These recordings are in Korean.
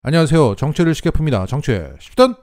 안녕하세요. 정치를 쉽게 풉니다. 정치의 쉽던!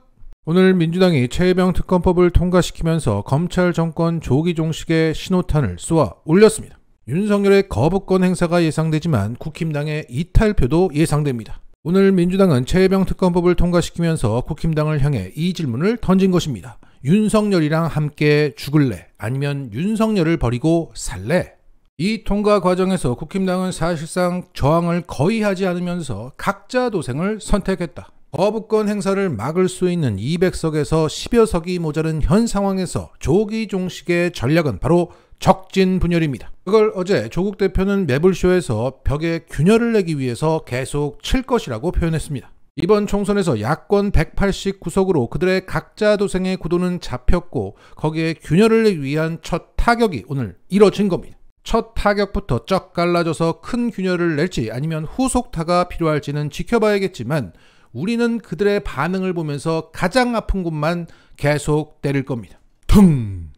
오늘 민주당이 최혜병 특검법을 통과시키면서 검찰 정권 조기 종식의 신호탄을 쏘아 올렸습니다. 윤석열의 거부권 행사가 예상되지만 국힘당의 이탈표도 예상됩니다. 오늘 민주당은 최혜병 특검법을 통과시키면서 국힘당을 향해 이 질문을 던진 것입니다. 윤석열이랑 함께 죽을래? 아니면 윤석열을 버리고 살래? 이 통과 과정에서 국힘당은 사실상 저항을 거의 하지 않으면서 각자 도생을 선택했다. 거부권 행사를 막을 수 있는 200석에서 10여 석이 모자른 현 상황에서 조기 종식의 전략은 바로 적진 분열입니다. 그걸 어제 조국 대표는 매불쇼에서 벽에 균열을 내기 위해서 계속 칠 것이라고 표현했습니다. 이번 총선에서 야권 189석으로 그들의 각자 도생의 구도는 잡혔고 거기에 균열을 내기 위한 첫 타격이 오늘 이뤄진 겁니다. 첫 타격부터 쩍 갈라져서 큰 균열을 낼지 아니면 후속타가 필요할지는 지켜봐야겠지만 우리는 그들의 반응을 보면서 가장 아픈 곳만 계속 때릴 겁니다. 퉁!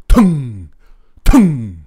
퉁! 퉁!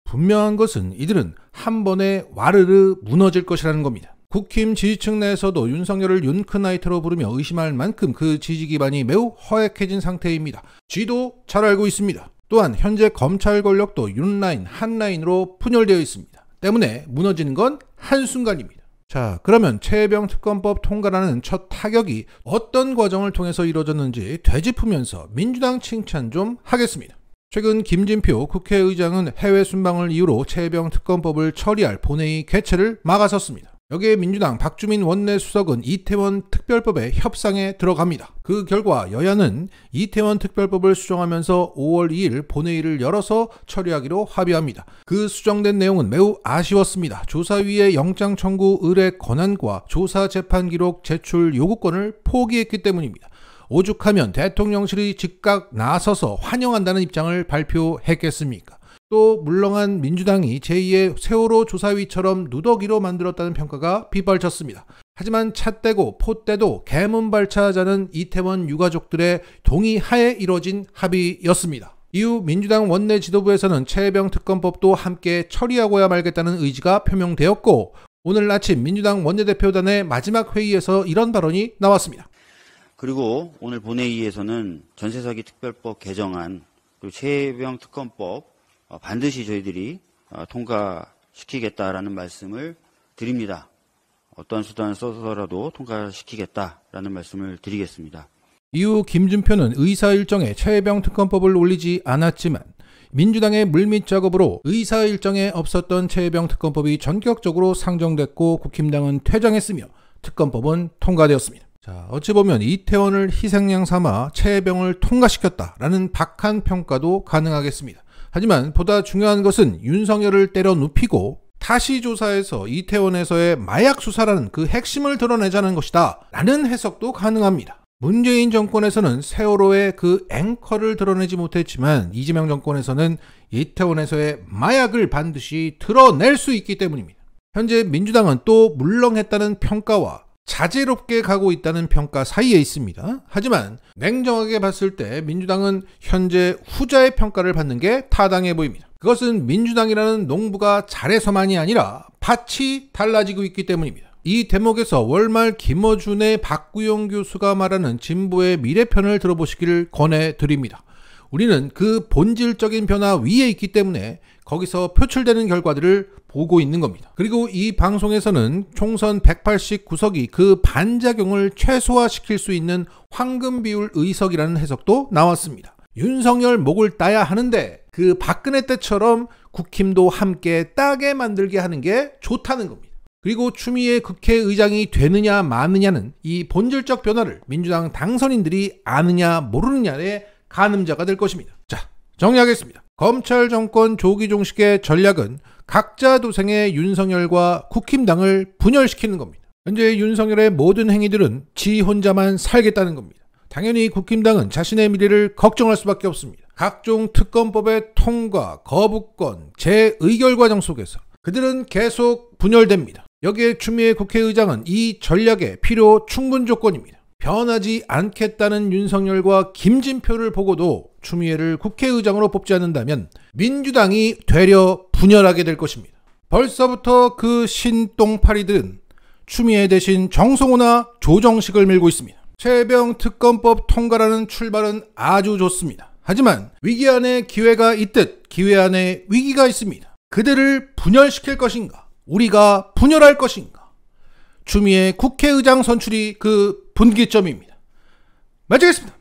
분명한 것은 이들은 한 번에 와르르 무너질 것이라는 겁니다. 국힘 지지층 내에서도 윤석열을 윤크나이트로 부르며 의심할 만큼 그 지지 기반이 매우 허약해진 상태입니다. 쥐도 잘 알고 있습니다. 또한 현재 검찰 권력도 윤라인, 한라인으로 분열되어 있습니다. 때문에 무너지는 건 한순간입니다. 자, 그러면 최혜병 특검법 통과라는 첫 타격이 어떤 과정을 통해서 이루어졌는지 되짚으면서 민주당 칭찬 좀 하겠습니다. 최근 김진표 국회의장은 해외 순방을 이유로 최혜병 특검법을 처리할 본회의 개최를 막아섰습니다. 여기에 민주당 박주민 원내수석은 이태원 특별법의 협상에 들어갑니다. 그 결과 여야는 이태원 특별법을 수정하면서 5월 2일 본회의를 열어서 처리하기로 합의합니다. 그 수정된 내용은 매우 아쉬웠습니다. 조사위의 영장 청구 의뢰 권한과 조사 재판 기록 제출 요구권을 포기했기 때문입니다. 오죽하면 대통령실이 즉각 나서서 환영한다는 입장을 발표했겠습니까? 또 물렁한 민주당이 제2의 세월호 조사위처럼 누더기로 만들었다는 평가가 빗발쳤습니다. 하지만 찻대고 포대도 개문발차하자는 이태원 유가족들의 동의하에 이뤄진 합의였습니다. 이후 민주당 원내 지도부에서는 최혜병 특검법도 함께 처리하고야 말겠다는 의지가 표명되었고 오늘 아침 민주당 원내대표단의 마지막 회의에서 이런 발언이 나왔습니다. 그리고 오늘 본회의에서는 전세사기 특별법 개정안 그리고 최혜병 특검법 반드시 저희들이 통과시키겠다라는 말씀을 드립니다. 어떠한 수단을 써서라도 통과시키겠다라는 말씀을 드리겠습니다. 이후 김준표는 의사 일정에 최혜병 특검법을 올리지 않았지만 민주당의 물밑 작업으로 의사 일정에 없었던 최혜병 특검법이 전격적으로 상정됐고 국힘당은 퇴장했으며 특검법은 통과되었습니다. 자, 어찌 보면 이태원을 희생양 삼아 최혜병을 통과시켰다라는 박한 평가도 가능하겠습니다. 하지만 보다 중요한 것은 윤석열을 때려 눕히고 다시 조사해서 이태원에서의 마약 수사라는 그 핵심을 드러내자는 것이다 라는 해석도 가능합니다. 문재인 정권에서는 세월호의 그 앵커를 드러내지 못했지만 이재명 정권에서는 이태원에서의 마약을 반드시 드러낼 수 있기 때문입니다. 현재 민주당은 또 물렁했다는 평가와 자제롭게 가고 있다는 평가 사이에 있습니다. 하지만 냉정하게 봤을 때 민주당은 현재 후자의 평가를 받는 게 타당해 보입니다. 그것은 민주당이라는 농부가 잘해서만이 아니라 밭이 달라지고 있기 때문입니다. 이 대목에서 월말 김어준의 박구용 교수가 말하는 진보의 미래편을 들어보시기를 권해드립니다. 우리는 그 본질적인 변화 위에 있기 때문에 거기서 표출되는 결과들을 보고 있는 겁니다. 그리고 이 방송에서는 총선 189석이 그 반작용을 최소화시킬 수 있는 황금 비율 의석이라는 해석도 나왔습니다. 윤석열 목을 따야 하는데 그 박근혜 때처럼 국힘도 함께 따게 만들게 하는 게 좋다는 겁니다. 그리고 추미애 국회의장이 되느냐 마느냐는 이 본질적 변화를 민주당 당선인들이 아느냐 모르느냐의 가늠자가 될 것입니다. 자, 정리하겠습니다. 검찰 정권 조기 종식의 전략은 각자 도생의 윤석열과 국힘당을 분열시키는 겁니다. 현재 윤석열의 모든 행위들은 지 혼자만 살겠다는 겁니다. 당연히 국힘당은 자신의 미래를 걱정할 수밖에 없습니다. 각종 특검법의 통과, 거부권, 재의결 과정 속에서 그들은 계속 분열됩니다. 여기에 추미애 국회의장은 이 전략의 필요 충분 조건입니다. 변하지 않겠다는 윤석열과 김진표를 보고도 추미애를 국회의장으로 뽑지 않는다면 민주당이 되려 분열하게 될 것입니다. 벌써부터 그 신똥파리들은 추미애 대신 정성호나 조정식을 밀고 있습니다. 최혜병 특검법 통과라는 출발은 아주 좋습니다. 하지만 위기 안에 기회가 있듯 기회 안에 위기가 있습니다. 그들을 분열시킬 것인가? 우리가 분열할 것인가? 추미애 국회의장 선출이 그 분기점입니다. 마치겠습니다.